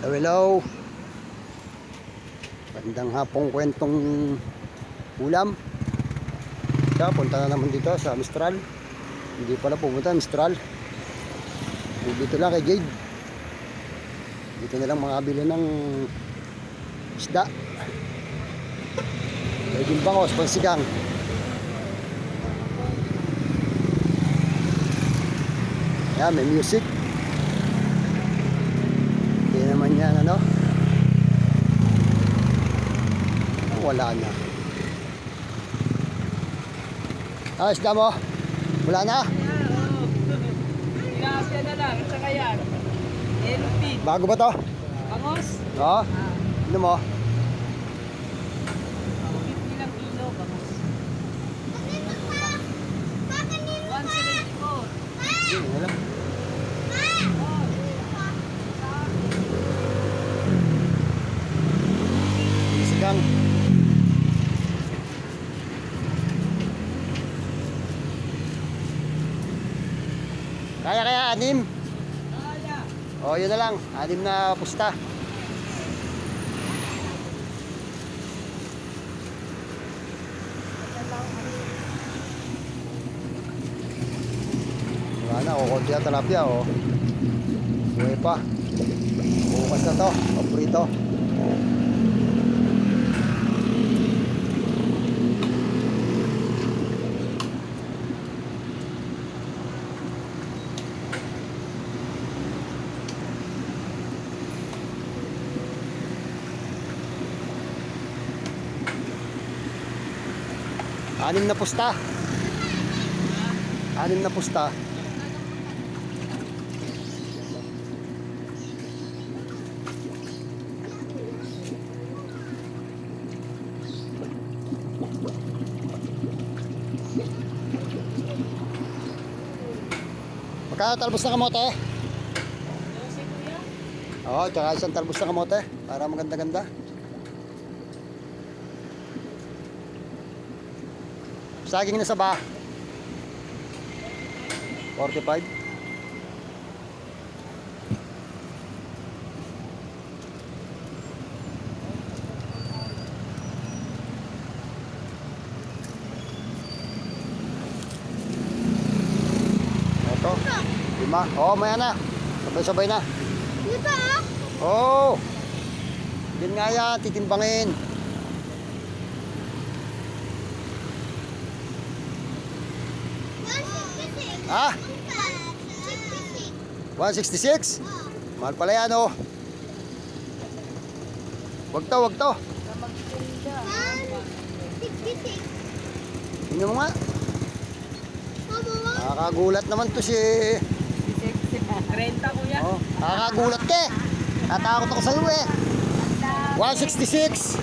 Hello, hello. Bandang hapong kwentong ulam. Punta na naman dito sa Mistral. Hindi pala pumunta Mistral. Dito lang kay Jade. Dito na lang makabili ng isda. Pwedeng bangos, pansigang. Yan, may music. Hindi naman yan, ano? Wala na. Isda mo? Wala na? Ilahasya na lang, at saka yan. Yellow feed. Bago ba to? Bangos? Oo. Ano mo? 50 lang kilo, bangos. 174. Wala. Sigang. Kaya anim. Oh, yun na lang. Anim na pusta. Wala na, kukunti ang talapia, oh. Buhay pa. Bukas na to, paborito. Anim na pusta. Anim na pusta. Magkano talbos na kamote? Oo, tsaka isang talbos na kamote para maganda-ganda. Saging na saba. 45. Ito. 5. Oo, maya na. Sabay-sabay na. Dito ah? Oo. Yun nga yan, titimbangin. Ah? 166? Mahal pala yan, oh. Wag to, wag to. 66. Tingnan mo nga. Nakakagulat naman to si... 30 kuya. Oh, nakakagulat ka eh. Natakot ako sa'yo eh. 166.